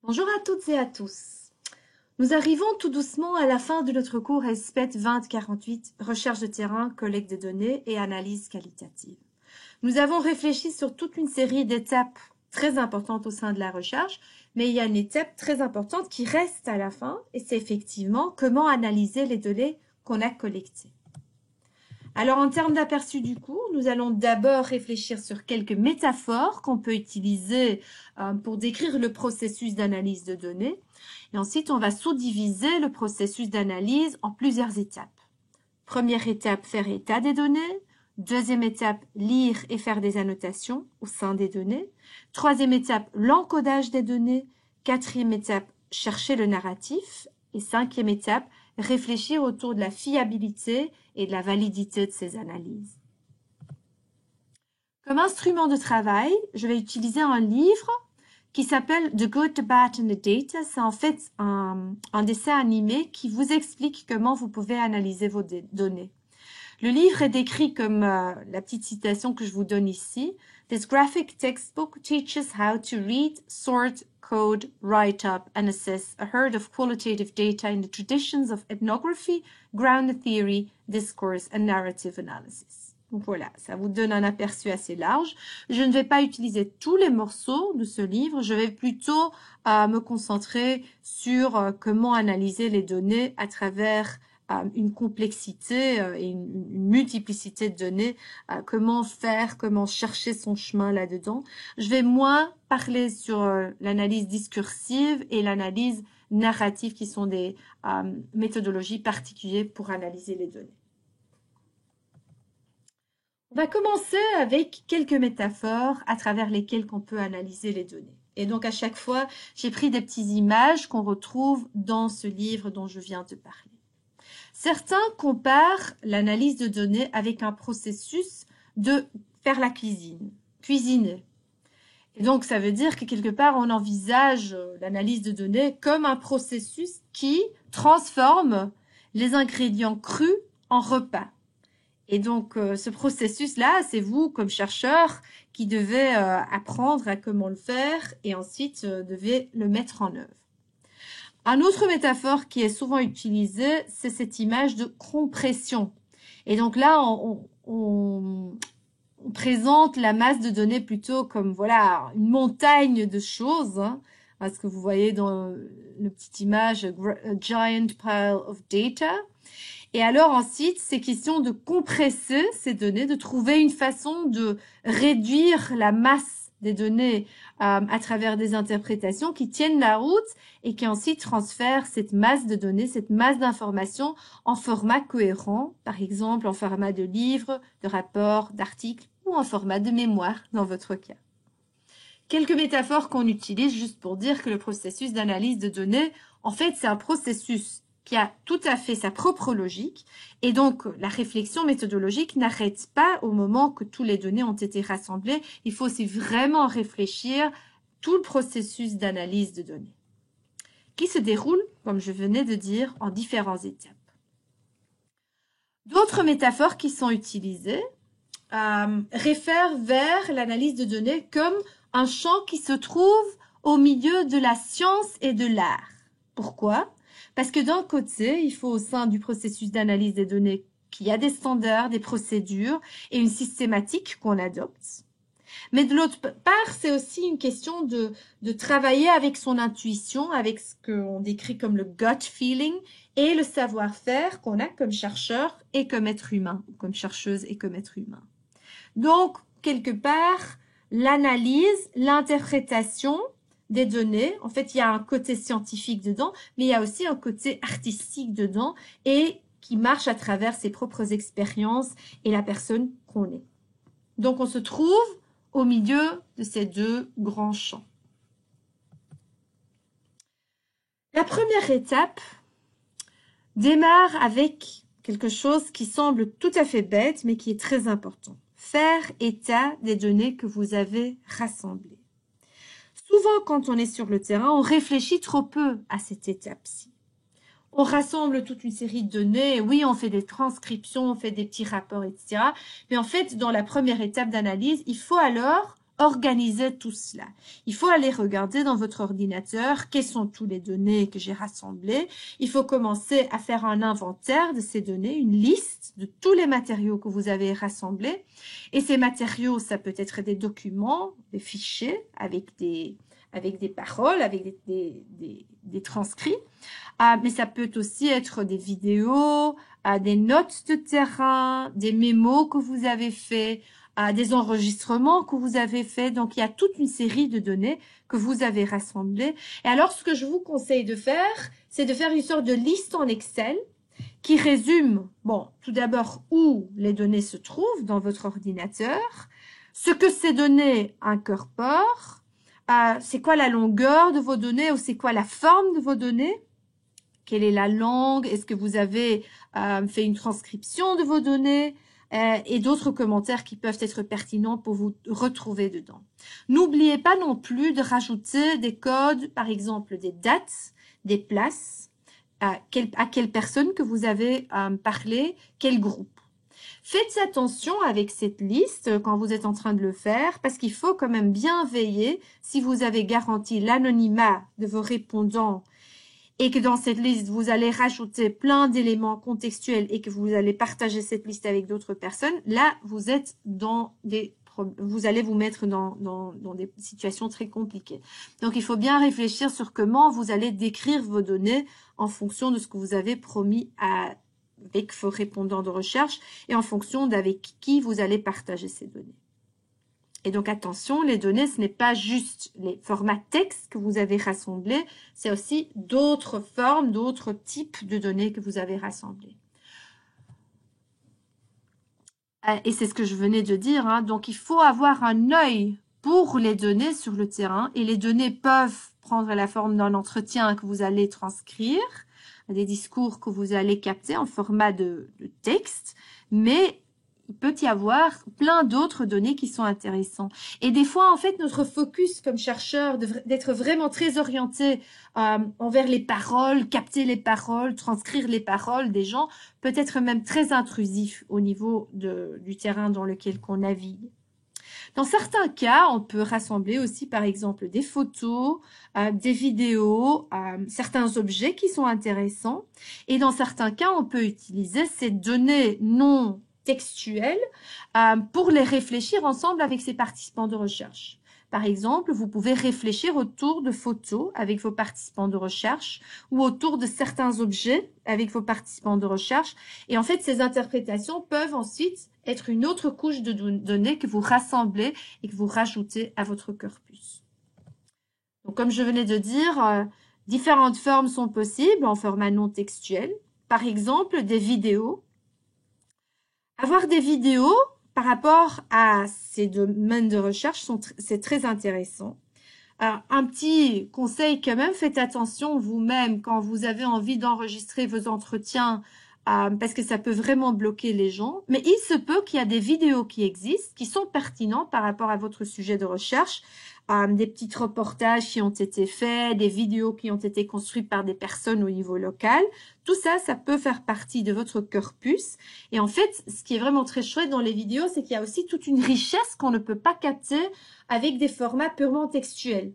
Bonjour à toutes et à tous. Nous arrivons tout doucement à la fin de notre cours SPET 2048, recherche de terrain, collecte de données et analyse qualitative. Nous avons réfléchi sur toute une série d'étapes très importantes au sein de la recherche, mais il y a une étape très importante qui reste à la fin, et c'est effectivement comment analyser les données qu'on a collectées. Alors, en termes d'aperçu du cours, nous allons d'abord réfléchir sur quelques métaphores qu'on peut utiliser pour décrire le processus d'analyse de données. Et ensuite, on va sous-diviser le processus d'analyse en plusieurs étapes. Première étape, faire état des données. Deuxième étape, lire et faire des annotations au sein des données. Troisième étape, l'encodage des données. Quatrième étape, chercher le narratif. Et cinquième étape, réfléchir autour de la fiabilité et de la validité de ces analyses. Comme instrument de travail, je vais utiliser un livre qui s'appelle The Good, the Bad and the Data. C'est en fait un dessin animé qui vous explique comment vous pouvez analyser vos données. Le livre est décrit comme la petite citation que je vous donne ici. This graphic textbook teaches how to read, sort, code, write up and assess a herd of qualitative data in the traditions of ethnography, ground theory, discourse and narrative analysis. Donc voilà, ça vous donne un aperçu assez large. Je ne vais pas utiliser tous les morceaux de ce livre, je vais plutôt me concentrer sur comment analyser les données à travers une complexité et une multiplicité de données, comment faire, comment chercher son chemin là-dedans. Je vais moins parler sur l'analyse discursive et l'analyse narrative qui sont des méthodologies particulières pour analyser les données. On va commencer avec quelques métaphores à travers lesquelles on peut analyser les données. Et donc à chaque fois, j'ai pris des petites images qu'on retrouve dans ce livre dont je viens de parler. Certains comparent l'analyse de données avec un processus de faire la cuisine, cuisiner. Et donc, ça veut dire que quelque part, on envisage l'analyse de données comme un processus qui transforme les ingrédients crus en repas. Et donc, ce processus-là, c'est vous, comme chercheur, qui devez apprendre à comment le faire et ensuite devez le mettre en œuvre. Un autre métaphore qui est souvent utilisée, c'est cette image de compression. Et donc là, on présente la masse de données plutôt comme voilà une montagne de choses, hein, ce que vous voyez dans la petite image, a giant pile of data. Et alors ensuite, c'est question de compresser ces données, de trouver une façon de réduire la masse des données à travers des interprétations qui tiennent la route et qui ensuite transfèrent cette masse de données, cette masse d'informations en format cohérent, par exemple en format de livre, de rapport, d'article ou en format de mémoire dans votre cas. Quelques métaphores qu'on utilise juste pour dire que le processus d'analyse de données, en fait, c'est un processus qui a tout à fait sa propre logique et donc la réflexion méthodologique n'arrête pas au moment que toutes les données ont été rassemblées. Il faut aussi vraiment réfléchir tout le processus d'analyse de données qui se déroule, comme je venais de dire, en différentes étapes. D'autres métaphores qui sont utilisées réfèrent vers l'analyse de données comme un champ qui se trouve au milieu de la science et de l'art. Pourquoi ? Parce que d'un côté, il faut au sein du processus d'analyse des données qu'il y a des standards, des procédures et une systématique qu'on adopte. Mais de l'autre part, c'est aussi une question de travailler avec son intuition, avec ce qu'on décrit comme le gut feeling et le savoir-faire qu'on a comme chercheur et comme être humain, ou comme chercheuse et comme être humain. Donc, quelque part, l'analyse, l'interprétation des données, en fait, il y a un côté scientifique dedans, mais il y a aussi un côté artistique dedans et qui marche à travers ses propres expériences et la personne qu'on est. Donc, on se trouve au milieu de ces deux grands champs. La première étape démarre avec quelque chose qui semble tout à fait bête, mais qui est très important. Faire état des données que vous avez rassemblées. Souvent, quand on est sur le terrain, on réfléchit trop peu à cette étape-ci. On rassemble toute une série de données, oui, on fait des transcriptions, on fait des petits rapports, etc. Mais en fait, dans la première étape d'analyse, il faut alors organiser tout cela. Il faut aller regarder dans votre ordinateur quelles sont toutes les données que j'ai rassemblées. Il faut commencer à faire un inventaire de ces données, une liste de tous les matériaux que vous avez rassemblés. Et ces matériaux, ça peut être des documents, des fichiers avec des paroles, avec des transcrits. Mais ça peut aussi être des vidéos, des notes de terrain, des mémos que vous avez fait, des enregistrements que vous avez fait. Donc, il y a toute une série de données que vous avez rassemblées. Et alors, ce que je vous conseille de faire, c'est de faire une sorte de liste en Excel qui résume, bon, tout d'abord, où les données se trouvent dans votre ordinateur, ce que ces données incorporent, c'est quoi la longueur de vos données ou c'est quoi la forme de vos données, quelle est la langue, est-ce que vous avez fait une transcription de vos données, et d'autres commentaires qui peuvent être pertinents pour vous retrouver dedans. N'oubliez pas non plus de rajouter des codes, par exemple des dates, des places, à quelle personne que vous avez parlé, quel groupe. Faites attention avec cette liste quand vous êtes en train de le faire, parce qu'il faut quand même bien veiller si vous avez garanti l'anonymat de vos répondants et que dans cette liste, vous allez rajouter plein d'éléments contextuels et que vous allez partager cette liste avec d'autres personnes, là, vous êtes vous allez vous mettre dans des situations très compliquées. Donc, il faut bien réfléchir sur comment vous allez décrire vos données en fonction de ce que vous avez promis avec vos répondants de recherche et en fonction d'avec qui vous allez partager ces données. Et donc, attention, les données, ce n'est pas juste les formats texte que vous avez rassemblés, c'est aussi d'autres formes, d'autres types de données que vous avez rassemblées. Et c'est ce que je venais de dire, hein. Donc, il faut avoir un œil pour les données sur le terrain. Et les données peuvent prendre la forme d'un entretien que vous allez transcrire, des discours que vous allez capter en format de texte, mais il peut y avoir plein d'autres données qui sont intéressantes. Et des fois, en fait, notre focus comme chercheur, d'être vraiment très orienté envers les paroles, capter les paroles, transcrire les paroles des gens, peut être même très intrusif au niveau du terrain dans lequel on navigue. Dans certains cas, on peut rassembler aussi, par exemple, des photos, des vidéos, certains objets qui sont intéressants. Et dans certains cas, on peut utiliser ces données non textuelles pour les réfléchir ensemble avec ses participants de recherche. Par exemple, vous pouvez réfléchir autour de photos avec vos participants de recherche ou autour de certains objets avec vos participants de recherche. Et en fait, ces interprétations peuvent ensuite être une autre couche de données que vous rassemblez et que vous rajoutez à votre corpus. Donc, comme je venais de dire, différentes formes sont possibles en format non textuel. Par exemple, des vidéos. Avoir des vidéos par rapport à ces domaines de recherche, c'est très intéressant. Un petit conseil quand même, faites attention vous-même quand vous avez envie d'enregistrer vos entretiens parce que ça peut vraiment bloquer les gens. Mais il se peut qu'il y a des vidéos qui existent, qui sont pertinentes par rapport à votre sujet de recherche. Des petits reportages qui ont été faits, des vidéos qui ont été construites par des personnes au niveau local. Tout ça, ça peut faire partie de votre corpus. Et en fait, ce qui est vraiment très chouette dans les vidéos, c'est qu'il y a aussi toute une richesse qu'on ne peut pas capter avec des formats purement textuels.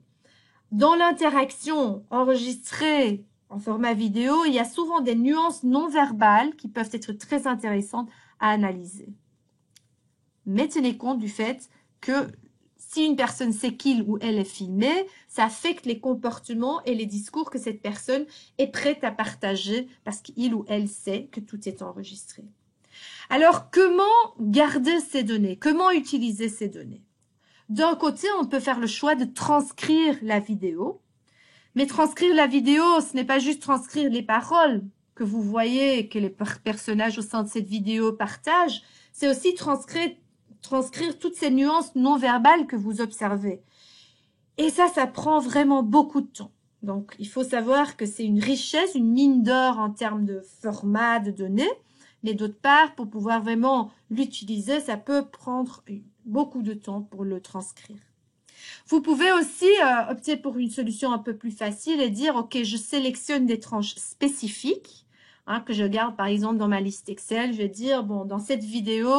Dans l'interaction enregistrée en format vidéo, il y a souvent des nuances non verbales qui peuvent être très intéressantes à analyser. Mais tenez compte du fait que si une personne sait qu'il ou elle est filmé, ça affecte les comportements et les discours que cette personne est prête à partager parce qu'il ou elle sait que tout est enregistré. Alors, comment garder ces données? Comment utiliser ces données? D'un côté, on peut faire le choix de transcrire la vidéo. Mais transcrire la vidéo, ce n'est pas juste transcrire les paroles que vous voyez et que les personnages au sein de cette vidéo partagent. C'est aussi transcrire toutes ces nuances non verbales que vous observez. Et ça prend vraiment beaucoup de temps. Donc, il faut savoir que c'est une richesse, une mine d'or en termes de format de données. Mais d'autre part, pour pouvoir vraiment l'utiliser, ça peut prendre beaucoup de temps pour le transcrire. Vous pouvez aussi opter pour une solution un peu plus facile et dire, OK, je sélectionne des tranches spécifiques hein, que je garde par exemple dans ma liste Excel. Je vais dire, bon, dans cette vidéo,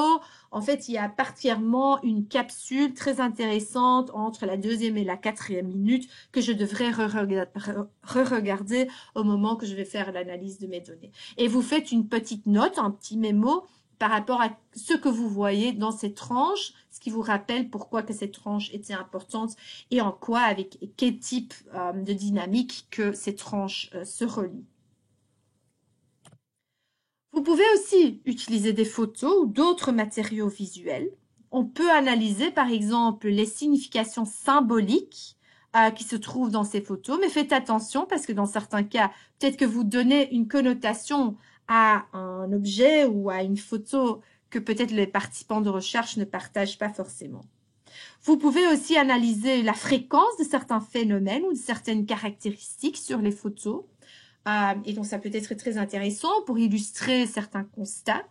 en fait, il y a particulièrement une capsule très intéressante entre la 2e et la 4e minute que je devrais re-regarder au moment que je vais faire l'analyse de mes données. Et vous faites une petite note, un petit mémo par rapport à ce que vous voyez dans cette tranche, ce qui vous rappelle pourquoi que cette tranche était importante et en quoi, avec quel type de dynamique que ces tranches se relient. Vous pouvez aussi utiliser des photos ou d'autres matériaux visuels. On peut analyser par exemple les significations symboliques qui se trouvent dans ces photos, mais faites attention parce que dans certains cas, peut-être que vous donnez une connotation à un objet ou à une photo que peut-être les participants de recherche ne partagent pas forcément. Vous pouvez aussi analyser la fréquence de certains phénomènes ou de certaines caractéristiques sur les photos. Et donc, ça peut être très intéressant pour illustrer certains constats.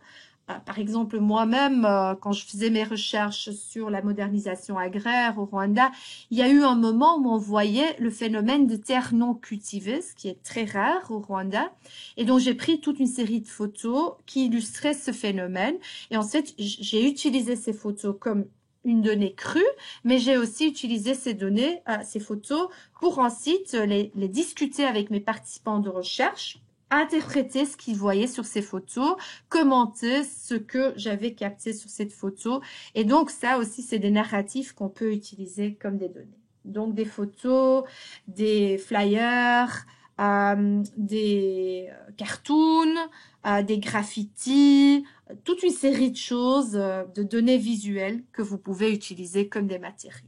Par exemple, moi-même, quand je faisais mes recherches sur la modernisation agraire au Rwanda, il y a eu un moment où on voyait le phénomène de terres non cultivées, ce qui est très rare au Rwanda. Et donc, j'ai pris toute une série de photos qui illustraient ce phénomène. Et ensuite, j'ai utilisé ces photos comme une donnée crue, mais j'ai aussi utilisé ces données, ces photos, pour ensuite les discuter avec mes participants de recherche, interpréter ce qu'ils voyaient sur ces photos, commenter ce que j'avais capté sur cette photo. Et donc, ça aussi, c'est des narratifs qu'on peut utiliser comme des données. Donc, des photos, des flyers, des cartoons, des graffitis, toute une série de choses, de données visuelles que vous pouvez utiliser comme des matériaux.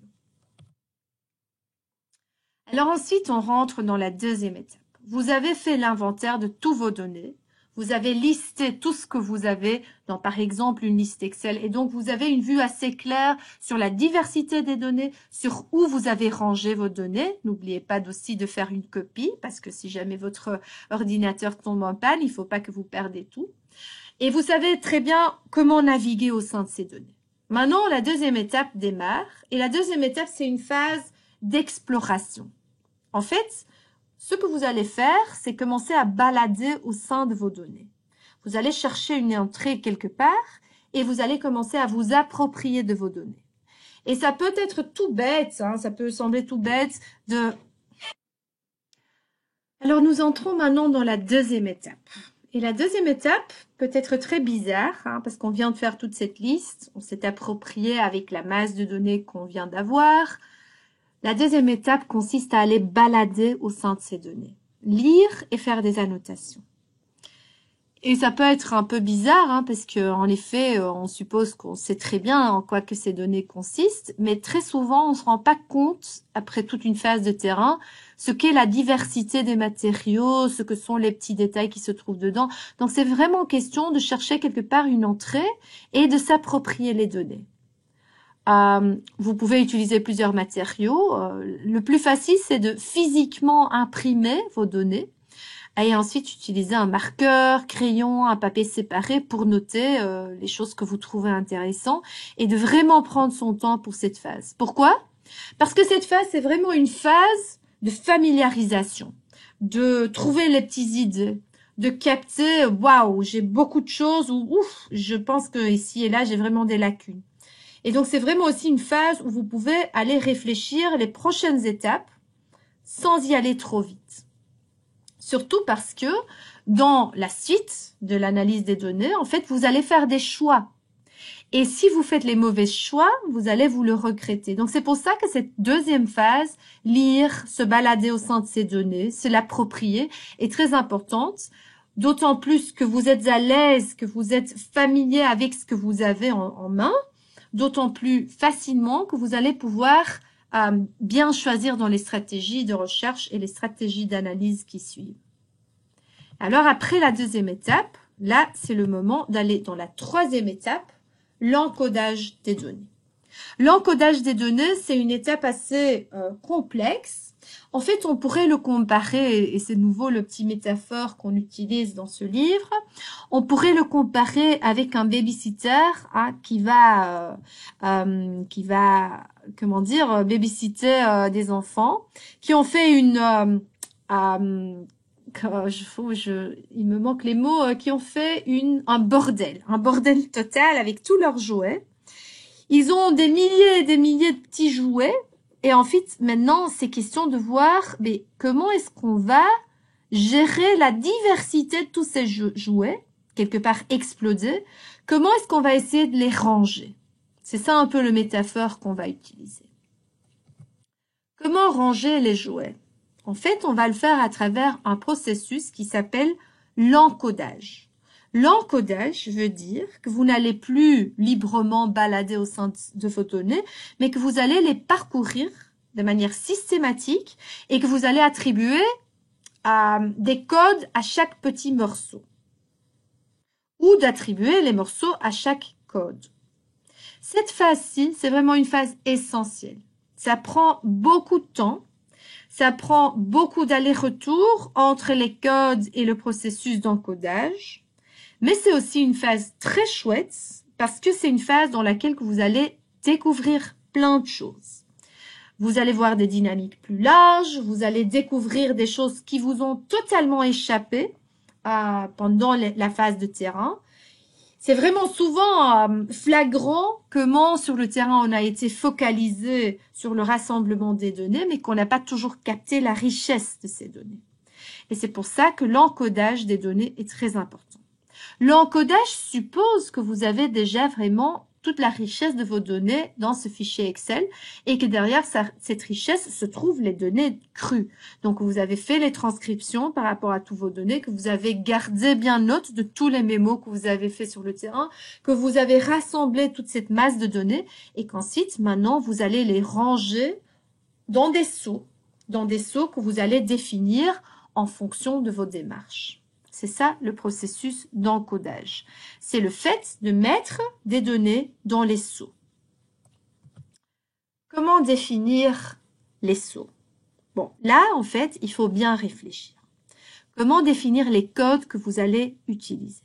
Alors ensuite, on rentre dans la deuxième étape. Vous avez fait l'inventaire de tous vos données. Vous avez listé tout ce que vous avez dans, par exemple, une liste Excel. Et donc, vous avez une vue assez claire sur la diversité des données, sur où vous avez rangé vos données. N'oubliez pas aussi de faire une copie, parce que si jamais votre ordinateur tombe en panne, il ne faut pas que vous perdez tout. Et vous savez très bien comment naviguer au sein de ces données. Maintenant, la deuxième étape démarre. Et la deuxième étape, c'est une phase d'exploration. En fait, ce que vous allez faire, c'est commencer à balader au sein de vos données. Vous allez chercher une entrée quelque part et vous allez commencer à vous approprier de vos données. Et ça peut être tout bête, hein, ça peut sembler tout bête de... Alors, nous entrons maintenant dans la deuxième étape. Et la deuxième étape peut être très bizarre, hein, parce qu'on vient de faire toute cette liste, on s'est approprié avec la masse de données qu'on vient d'avoir. La deuxième étape consiste à aller balader au sein de ces données, lire et faire des annotations. Et ça peut être un peu bizarre, hein, parce que en effet, on suppose qu'on sait très bien en quoi que ces données consistent, mais très souvent, on se rend pas compte, après toute une phase de terrain, ce qu'est la diversité des matériaux, ce que sont les petits détails qui se trouvent dedans. Donc, c'est vraiment question de chercher quelque part une entrée et de s'approprier les données. Vous pouvez utiliser plusieurs matériaux. Le plus facile, c'est de physiquement imprimer vos données et ensuite utiliser un marqueur, crayon, un papier séparé pour noter les choses que vous trouvez intéressantes et de vraiment prendre son temps pour cette phase. Pourquoi? Parce que cette phase, c'est vraiment une phase de familiarisation, de trouver les petites idées, de capter, waouh, j'ai beaucoup de choses ou ouf, je pense que ici et là, j'ai vraiment des lacunes. Et donc, c'est vraiment aussi une phase où vous pouvez aller réfléchir les prochaines étapes sans y aller trop vite. Surtout parce que dans la suite de l'analyse des données, en fait, vous allez faire des choix. Et si vous faites les mauvais choix, vous allez vous le regretter. Donc, c'est pour ça que cette deuxième phase, lire, se balader au sein de ces données, se l'approprier, est très importante. D'autant plus que vous êtes à l'aise, que vous êtes familier avec ce que vous avez en main. D'autant plus facilement que vous allez pouvoir bien choisir dans les stratégies de recherche et les stratégies d'analyse qui suivent. Alors, après la deuxième étape, là, c'est le moment d'aller dans la troisième étape, l'encodage des données. L'encodage des données, c'est une étape assez complexe. En fait, on pourrait le comparer, et c'est nouveau le petit métaphore qu'on utilise dans ce livre, on pourrait le comparer avec un babysitter hein, qui va, comment dire, babysitter des enfants qui ont fait une il me manque les mots qui ont fait un bordel total avec tous leurs jouets. Ils ont des milliers et des milliers de petits jouets. Et en fait, maintenant, c'est question de voir, mais comment est-ce qu'on va gérer la diversité de tous ces jouets, quelque part explosés. Comment est-ce qu'on va essayer de les ranger? C'est ça un peu le métaphore qu'on va utiliser. Comment ranger les jouets? En fait, on va le faire à travers un processus qui s'appelle l'encodage. L'encodage veut dire que vous n'allez plus librement balader au sein de vos données, mais que vous allez les parcourir de manière systématique et que vous allez attribuer des codes à chaque petit morceau ou d'attribuer les morceaux à chaque code. Cette phase-ci, c'est vraiment une phase essentielle. Ça prend beaucoup de temps. Ça prend beaucoup d'allers-retours entre les codes et le processus d'encodage. Mais c'est aussi une phase très chouette parce que c'est une phase dans laquelle vous allez découvrir plein de choses. Vous allez voir des dynamiques plus larges, vous allez découvrir des choses qui vous ont totalement échappé pendant la phase de terrain. C'est vraiment souvent flagrant comment sur le terrain on a été focalisé sur le rassemblement des données, mais qu'on n'a pas toujours capté la richesse de ces données. Et c'est pour ça que l'encodage des données est très important. L'encodage suppose que vous avez déjà vraiment toute la richesse de vos données dans ce fichier Excel et que derrière cette richesse se trouvent les données crues. Donc, vous avez fait les transcriptions par rapport à toutes vos données, que vous avez gardé bien note de tous les mémos que vous avez fait sur le terrain, que vous avez rassemblé toute cette masse de données et qu'ensuite, maintenant, vous allez les ranger dans des seaux que vous allez définir en fonction de vos démarches. C'est ça le processus d'encodage. C'est le fait de mettre des données dans les seaux. Comment définir les seaux? Bon, là, en fait, il faut bien réfléchir. Comment définir les codes que vous allez utiliser?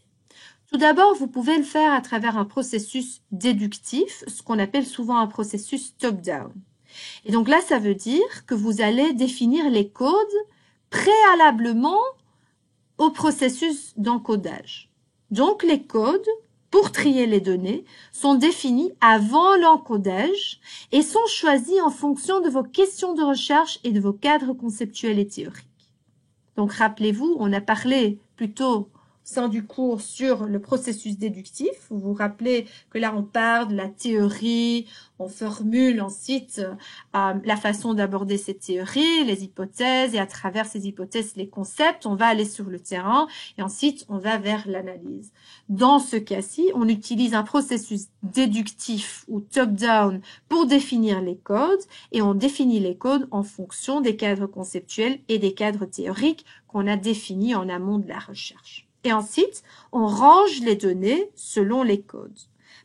Tout d'abord, vous pouvez le faire à travers un processus déductif, ce qu'on appelle souvent un processus top-down. Et donc là, ça veut dire que vous allez définir les codes préalablement au processus d'encodage. Donc, les codes, pour trier les données, sont définis avant l'encodage et sont choisis en fonction de vos questions de recherche et de vos cadres conceptuels et théoriques. Donc, rappelez-vous, on a parlé plutôt au sein du cours sur le processus déductif. Vous vous rappelez que là, on parle de la théorie, on formule ensuite la façon d'aborder cette théorie, les hypothèses, et à travers ces hypothèses, les concepts, on va aller sur le terrain et ensuite, on va vers l'analyse. Dans ce cas-ci, on utilise un processus déductif ou top-down pour définir les codes et on définit les codes en fonction des cadres conceptuels et des cadres théoriques qu'on a définis en amont de la recherche. Et ensuite, on range les données selon les codes.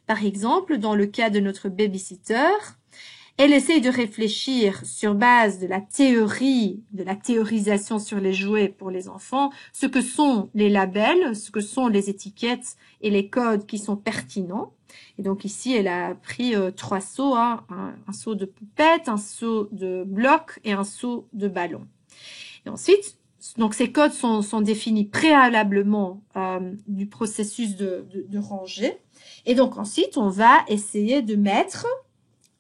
Par exemple, dans le cas de notre babysitter, elle essaye de réfléchir sur base de la théorie, de la théorisation sur les jouets pour les enfants, ce que sont les labels, ce que sont les étiquettes et les codes qui sont pertinents. Et donc ici, elle a pris 3 seaux, un seau de poupette, un seau de bloc et un seau de ballon. Et ensuite, donc ces codes sont définis préalablement du processus de rangée. Et donc ensuite, on va essayer de mettre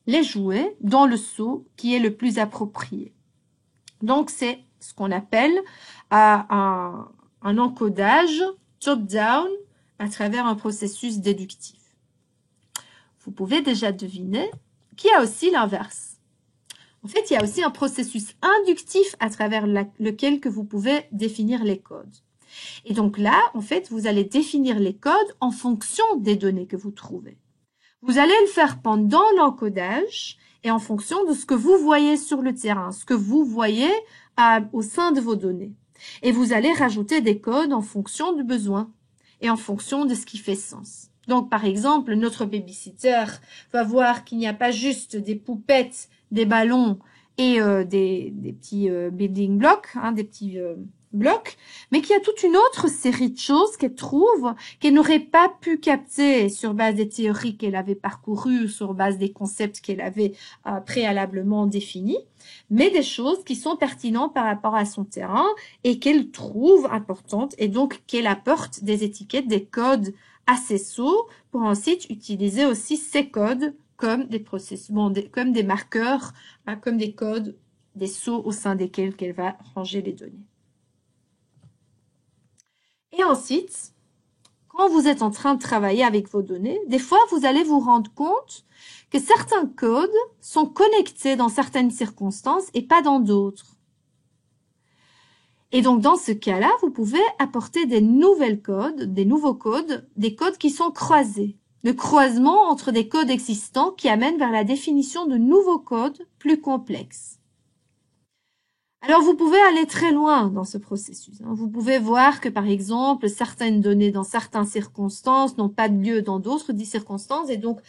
les jouets dans le seau qui est le plus approprié. Donc c'est ce qu'on appelle un encodage top-down à travers un processus déductif. Vous pouvez déjà deviner qu'il y a aussi l'inverse. En fait, il y a aussi un processus inductif à travers lequel que vous pouvez définir les codes. Et donc là, en fait, vous allez définir les codes en fonction des données que vous trouvez. Vous allez le faire pendant l'encodage et en fonction de ce que vous voyez sur le terrain, ce que vous voyez au sein de vos données. Et vous allez rajouter des codes en fonction du besoin et en fonction de ce qui fait sens. Donc, par exemple, notre babysitter va voir qu'il n'y a pas juste des poupettes, des ballons et des petits building blocks, hein, des petits blocs, mais qu'il y a toute une autre série de choses qu'elle trouve qu'elle n'aurait pas pu capter sur base des théories qu'elle avait parcourues, sur base des concepts qu'elle avait préalablement définis, mais des choses qui sont pertinentes par rapport à son terrain et qu'elle trouve importantes et donc qu'elle apporte des étiquettes, des codes à ses sauts pour ensuite utiliser aussi ces codes comme des processus, comme des marqueurs, comme des codes, des sauts au sein desquels qu'elle va ranger les données. Et ensuite, quand vous êtes en train de travailler avec vos données, des fois, vous allez vous rendre compte que certains codes sont connectés dans certaines circonstances et pas dans d'autres. Et donc, dans ce cas-là, vous pouvez apporter des nouveaux codes, des codes qui sont croisés. Le croisement entre des codes existants qui amènent vers la définition de nouveaux codes plus complexes. Alors, vous pouvez aller très loin dans ce processus. Vous pouvez voir que, par exemple, certaines données dans certaines circonstances n'ont pas de lieu dans d'autres circonstances et donc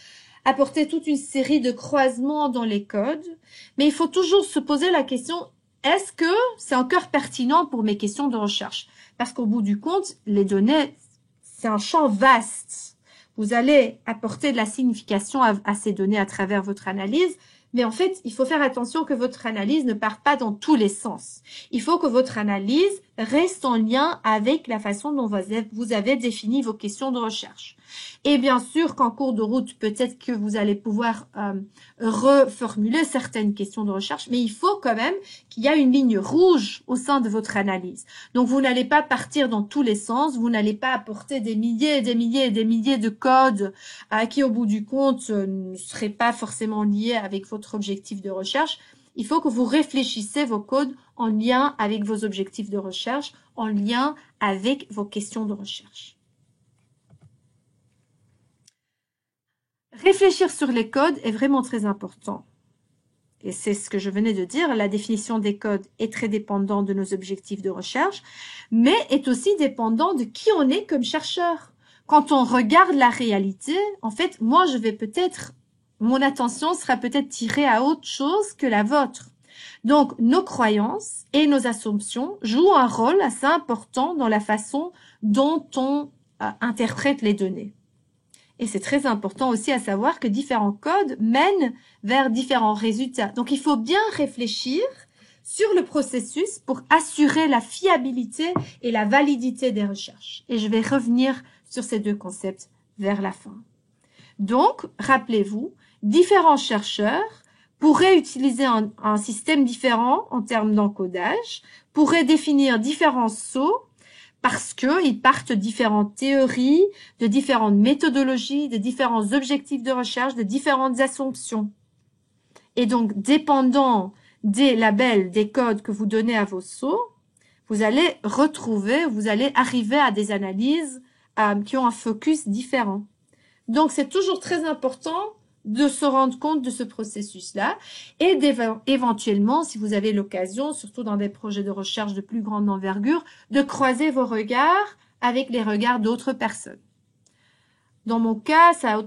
apporter toute une série de croisements dans les codes. Mais il faut toujours se poser la question, est-ce que c'est encore pertinent pour mes questions de recherche? Parce qu'au bout du compte, les données, c'est un champ vaste. Vous allez apporter de la signification à ces données à travers votre analyse, mais en fait, il faut faire attention que votre analyse ne parte pas dans tous les sens. Il faut que votre analyse reste en lien avec la façon dont vous avez défini vos questions de recherche. Et bien sûr qu'en cours de route, peut-être que vous allez pouvoir reformuler certaines questions de recherche, mais il faut quand même qu'il y ait une ligne rouge au sein de votre analyse. Donc, vous n'allez pas partir dans tous les sens, vous n'allez pas apporter des milliers et des milliers et des milliers de codes qui, au bout du compte, ne seraient pas forcément liés avec votre objectif de recherche. Il faut que vous réfléchissez vos codes en lien avec vos objectifs de recherche, en lien avec vos questions de recherche. Réfléchir sur les codes est vraiment très important. Et c'est ce que je venais de dire, la définition des codes est très dépendante de nos objectifs de recherche, mais est aussi dépendant de qui on est comme chercheur. Quand on regarde la réalité, en fait, moi, mon attention sera peut-être tirée à autre chose que la vôtre. Donc, nos croyances et nos assumptions jouent un rôle assez important dans la façon dont on interprète les données. Et c'est très important aussi à savoir que différents codes mènent vers différents résultats. Donc, il faut bien réfléchir sur le processus pour assurer la fiabilité et la validité des recherches. Et je vais revenir sur ces deux concepts vers la fin. Donc, rappelez-vous, différents chercheurs pourraient utiliser un système différent en termes d'encodage, pourraient définir différents sauts parce qu'ils partent de différentes théories, de différentes méthodologies, de différents objectifs de recherche, de différentes assumptions. Et donc, dépendant des labels, des codes que vous donnez à vos sauts, vous allez arriver à des analyses qui ont un focus différent. Donc, c'est toujours très important de se rendre compte de ce processus-là et éventuellement, si vous avez l'occasion, surtout dans des projets de recherche de plus grande envergure, de croiser vos regards avec les regards d'autres personnes. Dans mon cas, ça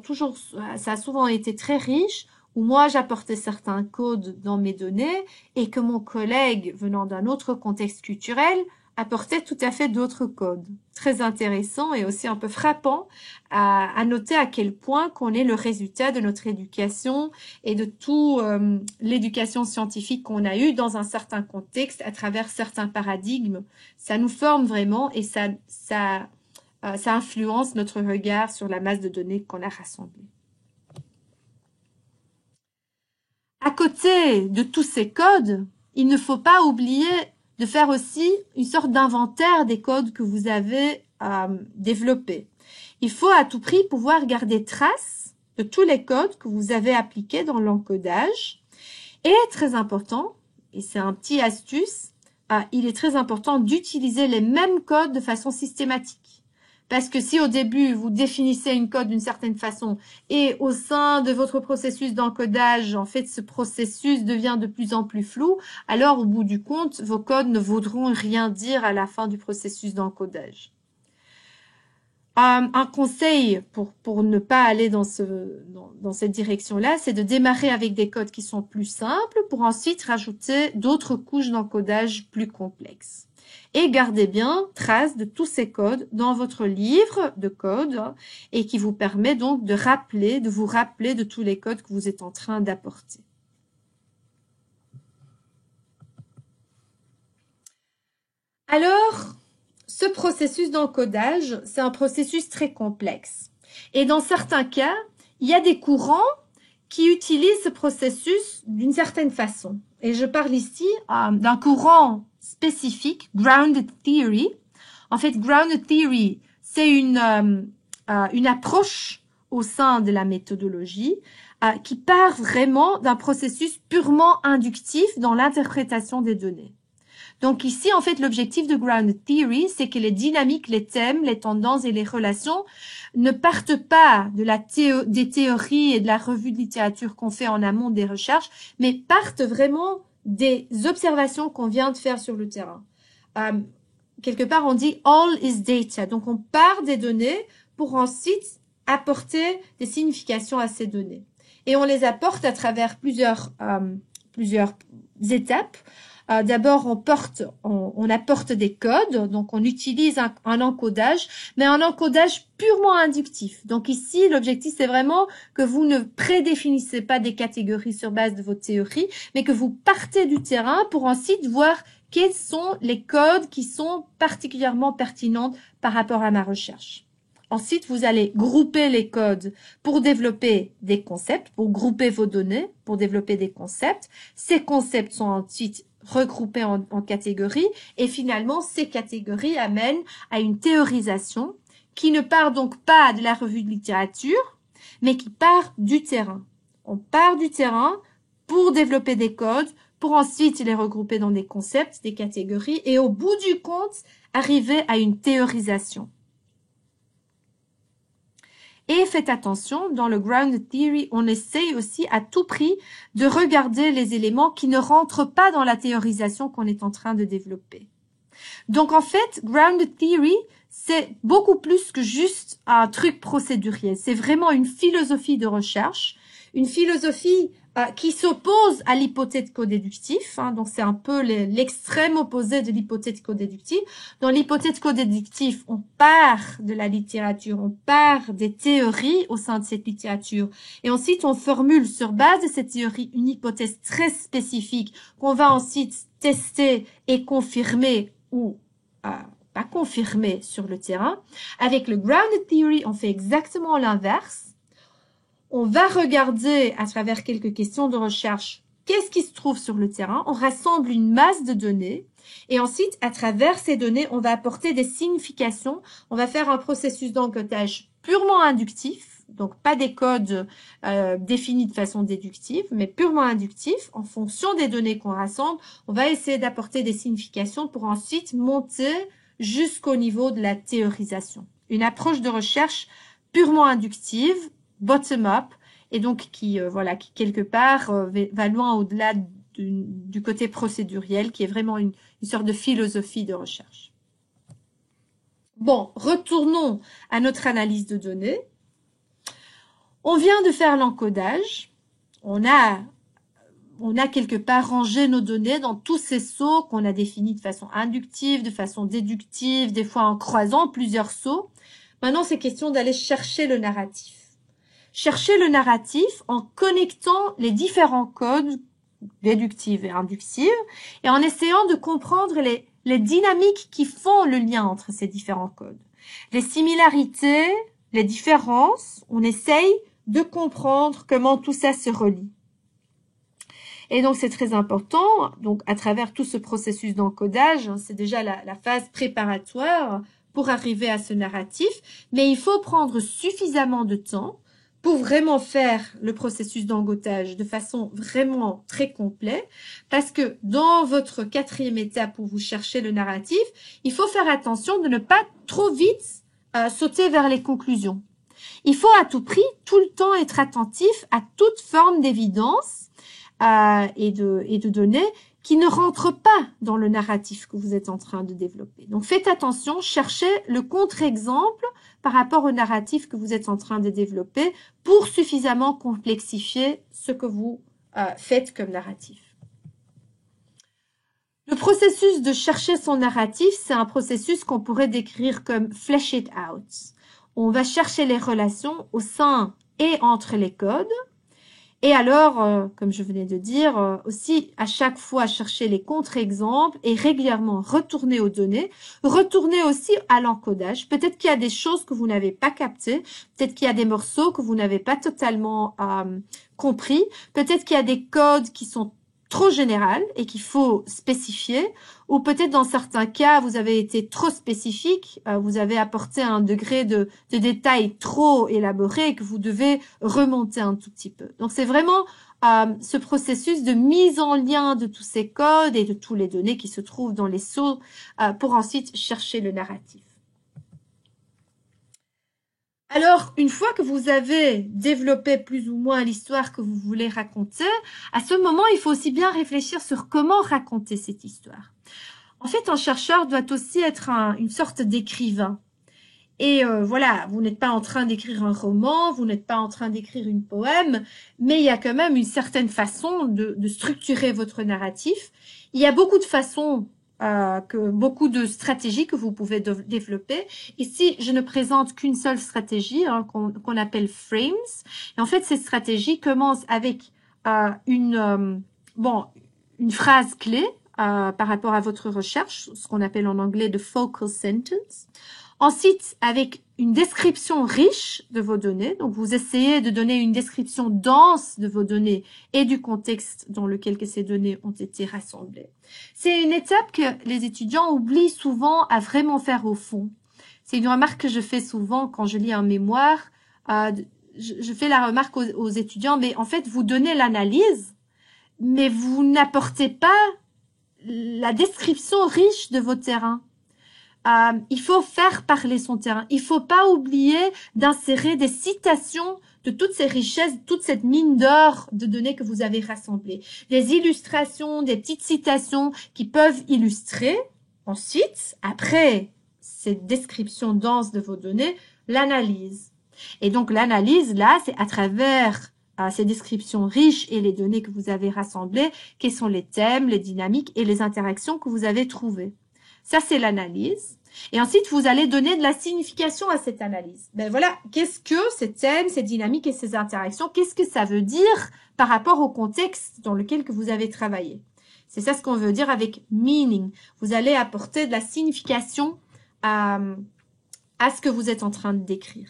a souvent été très riche, où moi j'apportais certains codes dans mes données et que mon collègue venant d'un autre contexte culturel apportait tout à fait d'autres codes. Très intéressant et aussi un peu frappant à noter à quel point qu'on est le résultat de notre éducation et de toute l'éducation scientifique qu'on a eue dans un certain contexte à travers certains paradigmes. Ça nous forme vraiment et ça influence notre regard sur la masse de données qu'on a rassemblées. À côté de tous ces codes, il ne faut pas oublier de faire aussi une sorte d'inventaire des codes que vous avez développés. Il faut à tout prix pouvoir garder trace de tous les codes que vous avez appliqués dans l'encodage. Et très important, et c'est un petit astuce, il est très important d'utiliser les mêmes codes de façon systématique. Parce que si au début, vous définissez une code d'une certaine façon et au sein de votre processus d'encodage, en fait, ce processus devient de plus en plus flou, alors au bout du compte, vos codes ne voudront rien dire à la fin du processus d'encodage. Un conseil pour ne pas aller dans cette direction-là, c'est de démarrer avec des codes qui sont plus simples pour ensuite rajouter d'autres couches d'encodage plus complexes. Et gardez bien trace de tous ces codes dans votre livre de code et qui vous permet donc de vous rappeler de tous les codes que vous êtes en train d'apporter. Alors, ce processus d'encodage, c'est un processus très complexe. Et dans certains cas, il y a des courants qui utilisent ce processus d'une certaine façon. Et je parle ici d'un courant spécifique, Grounded Theory. En fait, Grounded Theory, c'est une approche au sein de la méthodologie qui part vraiment d'un processus purement inductif dans l'interprétation des données. Donc ici, en fait, l'objectif de Grounded Theory, c'est que les dynamiques, les thèmes, les tendances et les relations ne partent pas des théories et de la revue de littérature qu'on fait en amont des recherches, mais partent vraiment des observations qu'on vient de faire sur le terrain. Quelque part, on dit « all is data ». Donc, on part des données pour ensuite apporter des significations à ces données. Et on les apporte à travers plusieurs étapes. D'abord, on apporte des codes, donc on utilise un encodage, mais un encodage purement inductif. Donc ici, l'objectif, c'est vraiment que vous ne prédéfinissez pas des catégories sur base de vos théories, mais que vous partez du terrain pour ensuite voir quels sont les codes qui sont particulièrement pertinents par rapport à ma recherche. Ensuite, vous allez grouper les codes pour développer des concepts, pour grouper vos données, pour développer des concepts. Ces concepts sont ensuite regroupés en catégories et finalement, ces catégories amènent à une théorisation qui ne part donc pas de la revue de littérature, mais qui part du terrain. On part du terrain pour développer des codes, pour ensuite les regrouper dans des concepts, des catégories et au bout du compte, arriver à une théorisation. Et faites attention, dans le Grounded Theory, on essaye aussi à tout prix de regarder les éléments qui ne rentrent pas dans la théorisation qu'on est en train de développer. Donc en fait, Grounded Theory, c'est beaucoup plus que juste un truc procédurier. C'est vraiment une philosophie de recherche, une philosophie qui s'oppose à l'hypothèse codéductif. Donc c'est un peu l'extrême opposé de l'hypothèse codéductive. Dans l'hypothèse codéductive, on part de la littérature, on part des théories au sein de cette littérature. Et ensuite, on formule sur base de cette théorie une hypothèse très spécifique qu'on va ensuite tester et confirmer ou pas confirmer sur le terrain. Avec le Grounded Theory, on fait exactement l'inverse. On va regarder à travers quelques questions de recherche qu'est-ce qui se trouve sur le terrain. On rassemble une masse de données et ensuite, à travers ces données, on va apporter des significations. On va faire un processus d'encodage purement inductif, donc pas des codes définis de façon déductive, mais purement inductif. En fonction des données qu'on rassemble, on va essayer d'apporter des significations pour ensuite monter jusqu'au niveau de la théorisation. Une approche de recherche purement inductive, bottom-up, et donc qui quelque part va loin au-delà du côté procéduriel, qui est vraiment une sorte de philosophie de recherche. Bon, retournons à notre analyse de données. On vient de faire l'encodage. On a quelque part rangé nos données dans tous ces sauts qu'on a définis de façon inductive, de façon déductive, des fois en croisant plusieurs sauts. Maintenant, c'est question d'aller chercher le narratif. Chercher le narratif en connectant les différents codes déductifs et inductifs et en essayant de comprendre les dynamiques qui font le lien entre ces différents codes. Les similarités, les différences, on essaye de comprendre comment tout ça se relie. Et donc, c'est très important. Donc, à travers tout ce processus d'encodage, c'est déjà la phase préparatoire pour arriver à ce narratif, mais il faut prendre suffisamment de temps pour vraiment faire le processus d'encodage de façon vraiment très complète, parce que dans votre 4e étape où vous cherchez le narratif, il faut faire attention de ne pas trop vite sauter vers les conclusions. Il faut à tout prix, tout le temps, être attentif à toute forme d'évidence et de données qui ne rentrent pas dans le narratif que vous êtes en train de développer. Donc faites attention, cherchez le contre-exemple par rapport au narratif que vous êtes en train de développer pour suffisamment complexifier ce que vous faites comme narratif. Le processus de chercher son narratif, c'est un processus qu'on pourrait décrire comme flesh it out. On va chercher les relations au sein et entre les codes. Et alors, comme je venais de dire, aussi à chaque fois chercher les contre-exemples et régulièrement retourner aux données, retourner aussi à l'encodage. Peut-être qu'il y a des choses que vous n'avez pas captées, peut-être qu'il y a des morceaux que vous n'avez pas totalement compris, peut-être qu'il y a des codes qui sont trop général et qu'il faut spécifier, ou peut-être dans certains cas, vous avez été trop spécifique, vous avez apporté un degré de détail trop élaboré et que vous devez remonter un tout petit peu. Donc, c'est vraiment ce processus de mise en lien de tous ces codes et de toutes les données qui se trouvent dans les sources pour ensuite chercher le narratif. Alors, une fois que vous avez développé plus ou moins l'histoire que vous voulez raconter, à ce moment, il faut aussi bien réfléchir sur comment raconter cette histoire. En fait, un chercheur doit aussi être une sorte d'écrivain. Et voilà, vous n'êtes pas en train d'écrire un roman, vous n'êtes pas en train d'écrire une poème, mais il y a quand même une certaine façon de structurer votre narratif. Il y a beaucoup de façons beaucoup de stratégies que vous pouvez développer. Ici, je ne présente qu'une seule stratégie qu'on appelle frames. Et en fait, cette stratégie commence avec une phrase clé par rapport à votre recherche, ce qu'on appelle en anglais the focal sentence. Ensuite, avec une description riche de vos données. Donc, vous essayez de donner une description dense de vos données et du contexte dans lequel ces données ont été rassemblées. C'est une étape que les étudiants oublient souvent à vraiment faire au fond. C'est une remarque que je fais souvent quand je lis un mémoire. Je fais la remarque aux étudiants, mais en fait, vous donnez l'analyse, mais vous n'apportez pas la description riche de vos terrains. Il faut faire parler son terrain. Il faut pas oublier d'insérer des citations de toutes ces richesses, toute cette mine d'or de données que vous avez rassemblées. Des illustrations, des petites citations qui peuvent illustrer. Ensuite, après cette description dense de vos données, l'analyse. Et donc, l'analyse, là, c'est à travers ces descriptions riches et les données que vous avez rassemblées, quels sont les thèmes, les dynamiques et les interactions que vous avez trouvées. Ça, c'est l'analyse. Et ensuite, vous allez donner de la signification à cette analyse. Ben voilà, qu'est-ce que ces thèmes, ces dynamiques et ces interactions, qu'est-ce que ça veut dire par rapport au contexte dans lequel que vous avez travaillé? C'est ça ce qu'on veut dire avec meaning. Vous allez apporter de la signification à ce que vous êtes en train de décrire.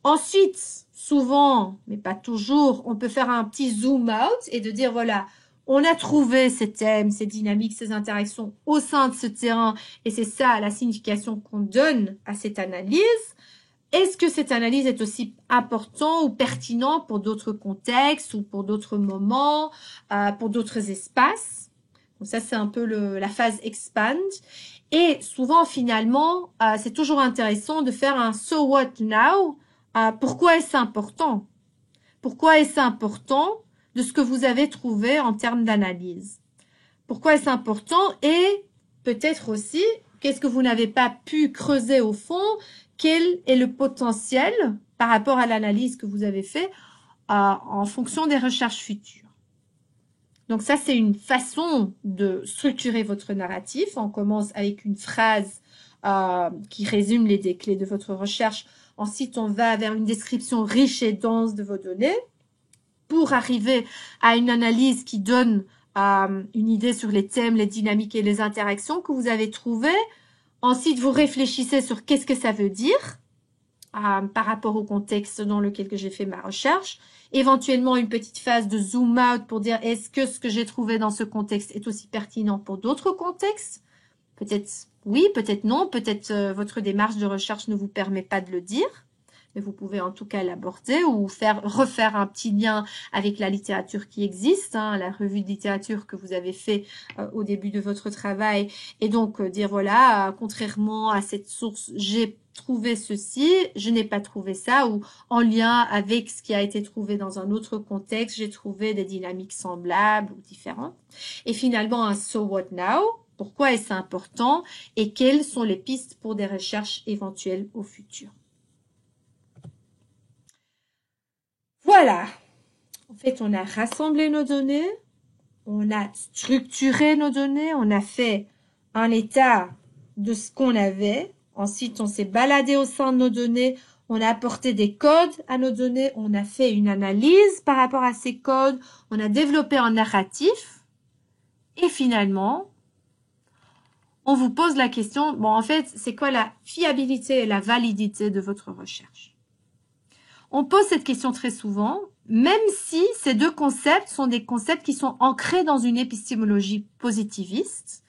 Ensuite, souvent, mais pas toujours, on peut faire un petit zoom out et de dire, voilà, on a trouvé ces thèmes, ces dynamiques, ces interactions au sein de ce terrain et c'est ça la signification qu'on donne à cette analyse. Est-ce que cette analyse est aussi importante ou pertinente pour d'autres contextes ou pour d'autres moments, pour d'autres espaces? Donc ça, c'est un peu la phase expand. Et souvent, finalement, c'est toujours intéressant de faire un « so what now ». Pourquoi est-ce important? Pourquoi est-ce important de ce que vous avez trouvé en termes d'analyse? Pourquoi est-ce important? Et peut-être aussi, qu'est-ce que vous n'avez pas pu creuser au fond? Quel est le potentiel par rapport à l'analyse que vous avez fait en fonction des recherches futures? Donc ça, c'est une façon de structurer votre narratif. On commence avec une phrase qui résume les clés de votre recherche. Ensuite, on va vers une description riche et dense de vos données pour arriver à une analyse qui donne une idée sur les thèmes, les dynamiques et les interactions que vous avez trouvées. Ensuite, vous réfléchissez sur qu'est-ce que ça veut dire par rapport au contexte dans lequel j'ai fait ma recherche. Éventuellement, une petite phase de zoom out pour dire est-ce que ce que j'ai trouvé dans ce contexte est aussi pertinent pour d'autres contextes? Peut-être oui, peut-être non, peut-être votre démarche de recherche ne vous permet pas de le dire. mais vous pouvez en tout cas l'aborder ou refaire un petit lien avec la littérature qui existe, hein, la revue de littérature que vous avez fait au début de votre travail, et donc dire voilà, contrairement à cette source, j'ai trouvé ceci, je n'ai pas trouvé ça, ou en lien avec ce qui a été trouvé dans un autre contexte, j'ai trouvé des dynamiques semblables ou différentes. Et finalement, un so what now? Pourquoi est-ce important? Et quelles sont les pistes pour des recherches éventuelles au futur? Voilà. En fait, on a rassemblé nos données, on a structuré nos données, on a fait un état de ce qu'on avait. Ensuite, on s'est baladé au sein de nos données, on a apporté des codes à nos données, on a fait une analyse par rapport à ces codes, on a développé un narratif. Et finalement, on vous pose la question, bon, en fait, c'est quoi la fiabilité et la validité de votre recherche? On pose cette question très souvent, même si ces deux concepts sont des concepts qui sont ancrés dans une épistémologie positiviste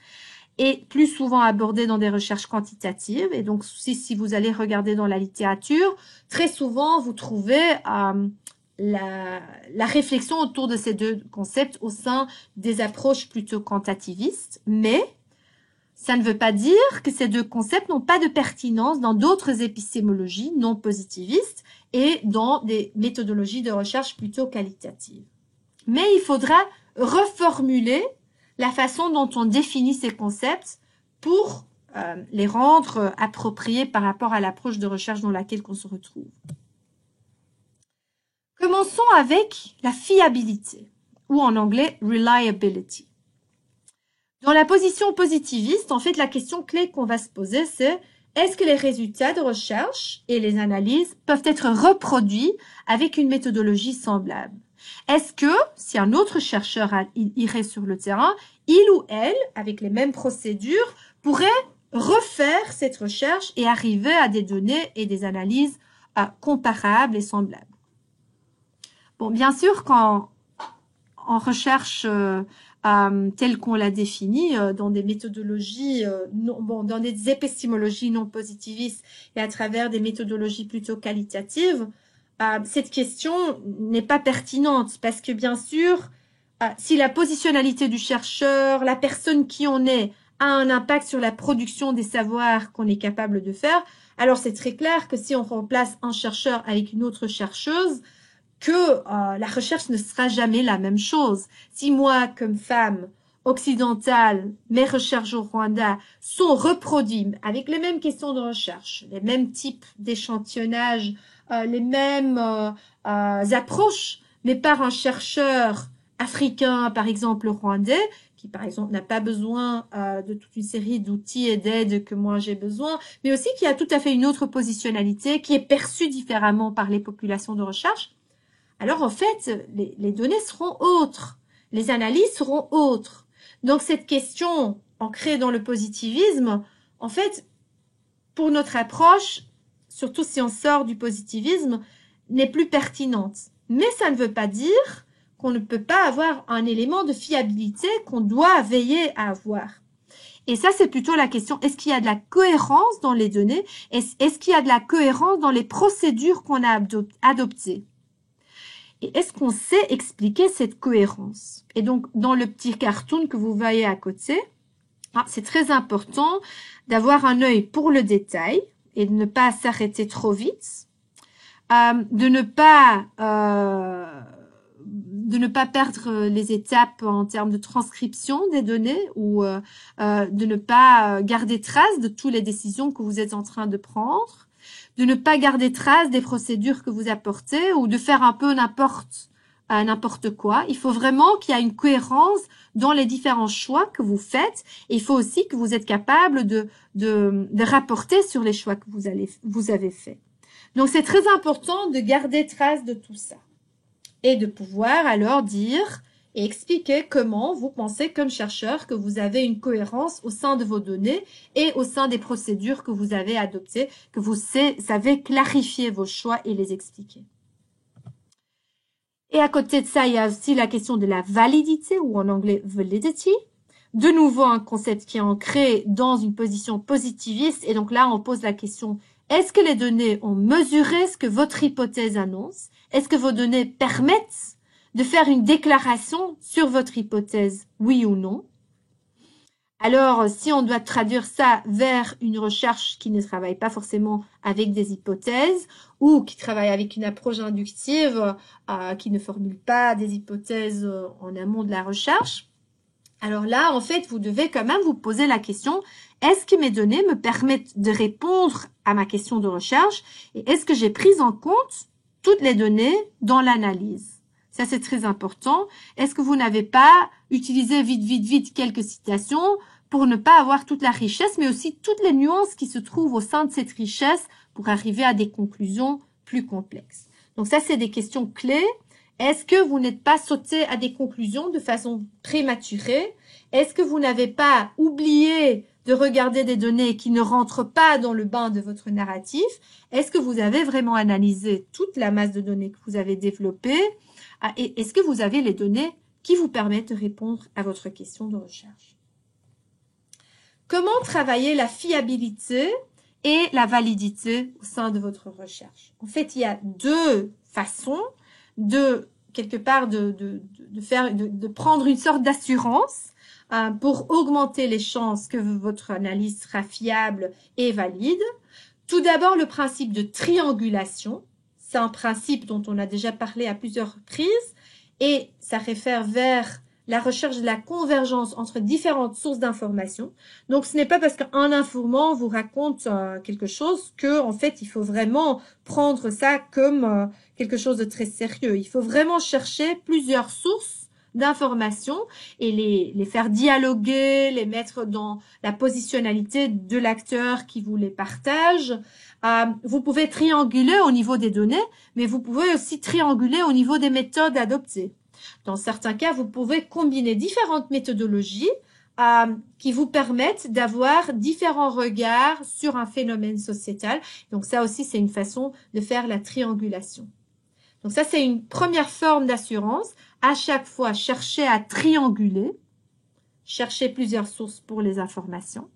et plus souvent abordés dans des recherches quantitatives. Et donc, si vous allez regarder dans la littérature, très souvent, vous trouvez la réflexion autour de ces deux concepts au sein des approches plutôt quantitativistes, mais ça ne veut pas dire que ces deux concepts n'ont pas de pertinence dans d'autres épistémologies non positivistes et dans des méthodologies de recherche plutôt qualitatives. Mais il faudra reformuler la façon dont on définit ces concepts pour les rendre appropriés par rapport à l'approche de recherche dans laquelle on se retrouve. Commençons avec la fiabilité, ou en anglais reliability. Dans la position positiviste, en fait, la question clé qu'on va se poser, c'est est-ce que les résultats de recherche et les analyses peuvent être reproduits avec une méthodologie semblable? Est-ce que, si un autre chercheur irait sur le terrain, il ou elle, avec les mêmes procédures, pourrait refaire cette recherche et arriver à des données et des analyses comparables et semblables? Bon, bien sûr, quand en recherche telle qu'on l'a définie dans des méthodologies, dans des épistémologies non positivistes et à travers des méthodologies plutôt qualitatives, cette question n'est pas pertinente parce que bien sûr, si la positionnalité du chercheur, la personne qui on est, a un impact sur la production des savoirs qu'on est capable de faire, alors c'est très clair que si on remplace un chercheur avec une autre chercheuse, que la recherche ne sera jamais la même chose. Si moi, comme femme occidentale, mes recherches au Rwanda sont reproduites avec les mêmes questions de recherche, les mêmes types d'échantillonnage, les mêmes approches, mais par un chercheur africain, par exemple rwandais, qui par exemple n'a pas besoin de toute une série d'outils et d'aides que moi j'ai besoin, mais aussi qui a tout à fait une autre positionnalité, qui est perçue différemment par les populations de recherche, alors en fait, les données seront autres, les analyses seront autres. Donc cette question ancrée dans le positivisme, en fait, pour notre approche, surtout si on sort du positivisme, n'est plus pertinente. Mais ça ne veut pas dire qu'on ne peut pas avoir un élément de fiabilité qu'on doit veiller à avoir. Et ça, c'est plutôt la question, est-ce qu'il y a de la cohérence dans les données? Est-ce qu'il y a de la cohérence dans les procédures qu'on a adoptées? Et est-ce qu'on sait expliquer cette cohérence? Et donc, dans le petit cartoon que vous voyez à côté, c'est très important d'avoir un œil pour le détail et de ne pas s'arrêter trop vite, de ne pas perdre les étapes en termes de transcription des données ou de ne pas garder trace de toutes les décisions que vous êtes en train de prendre, de ne pas garder trace des procédures que vous apportez ou de faire un peu n'importe quoi. Il faut vraiment qu'il y ait une cohérence dans les différents choix que vous faites. Et il faut aussi que vous êtes capable de rapporter sur les choix que vous avez faits. Donc, c'est très important de garder trace de tout ça et de pouvoir alors dire et expliquer comment vous pensez comme chercheur que vous avez une cohérence au sein de vos données et au sein des procédures que vous avez adoptées, que vous savez clarifier vos choix et les expliquer. Et à côté de ça, il y a aussi la question de la validité, ou en anglais validity. De nouveau, un concept qui est ancré dans une position positiviste. Et donc là, on pose la question, Est-ce que les données ont mesuré ce que votre hypothèse annonce? Est-ce que vos données permettent de faire une déclaration sur votre hypothèse, oui ou non? Alors, si on doit traduire ça vers une recherche qui ne travaille pas forcément avec des hypothèses ou qui travaille avec une approche inductive, qui ne formule pas des hypothèses en amont de la recherche, alors là, en fait, vous devez quand même vous poser la question, est-ce que mes données me permettent de répondre à ma question de recherche et est-ce que j'ai pris en compte toutes les données dans l'analyse? Ça, c'est très important. Est-ce que vous n'avez pas utilisé vite quelques citations pour ne pas avoir toute la richesse, mais aussi toutes les nuances qui se trouvent au sein de cette richesse pour arriver à des conclusions plus complexes? Donc ça, c'est des questions clés. Est-ce que vous n'êtes pas sauté à des conclusions de façon prématurée? Est-ce que vous n'avez pas oublié de regarder des données qui ne rentrent pas dans le bain de votre narratif? Est-ce que vous avez vraiment analysé toute la masse de données que vous avez développée? Et est-ce que vous avez les données qui vous permettent de répondre à votre question de recherche? Comment travailler la fiabilité et la validité au sein de votre recherche? En fait, il y a deux façons de quelque part de prendre une sorte d'assurance pour augmenter les chances que votre analyse sera fiable et valide. Tout d'abord, le principe de triangulation. C'est un principe dont on a déjà parlé à plusieurs reprises et ça réfère vers la recherche de la convergence entre différentes sources d'informations. Donc, ce n'est pas parce qu'un informant vous raconte quelque chose que, en fait, il faut vraiment prendre ça comme quelque chose de très sérieux. Il faut vraiment chercher plusieurs sources d'informations et les faire dialoguer, les mettre dans la positionnalité de l'acteur qui vous les partage. Vous pouvez trianguler au niveau des données, mais vous pouvez aussi trianguler au niveau des méthodes adoptées. Dans certains cas, vous pouvez combiner différentes méthodologies qui vous permettent d'avoir différents regards sur un phénomène sociétal. Donc ça aussi, c'est une façon de faire la triangulation. Donc ça, c'est une première forme d'assurance. À chaque fois, chercher à trianguler, chercher plusieurs sources pour les informations.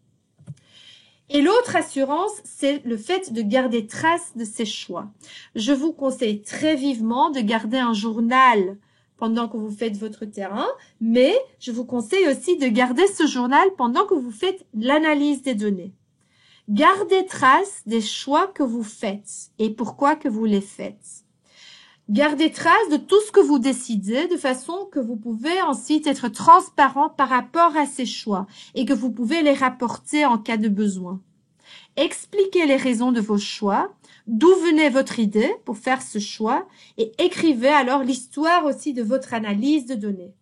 Et l'autre assurance, c'est le fait de garder trace de ses choix. Je vous conseille très vivement de garder un journal pendant que vous faites votre terrain, mais je vous conseille aussi de garder ce journal pendant que vous faites l'analyse des données. Gardez trace des choix que vous faites et pourquoi que vous les faites. Gardez trace de tout ce que vous décidez de façon que vous pouvez ensuite être transparent par rapport à ces choix et que vous pouvez les rapporter en cas de besoin. Expliquez les raisons de vos choix, d'où venait votre idée pour faire ce choix et écrivez alors l'histoire aussi de votre analyse de données.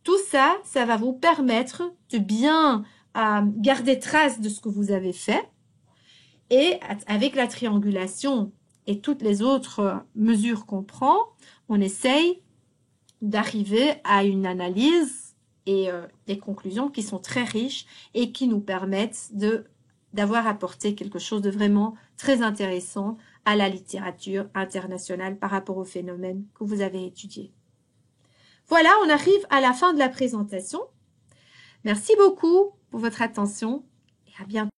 Tout ça, ça va vous permettre de bien garder trace de ce que vous avez fait et avec la triangulation et toutes les autres mesures qu'on prend, on essaye d'arriver à une analyse et des conclusions qui sont très riches et qui nous permettent d'avoir apporté quelque chose de vraiment très intéressant à la littérature internationale par rapport aux phénomènes que vous avez étudiés. Voilà, on arrive à la fin de la présentation. Merci beaucoup pour votre attention et à bientôt.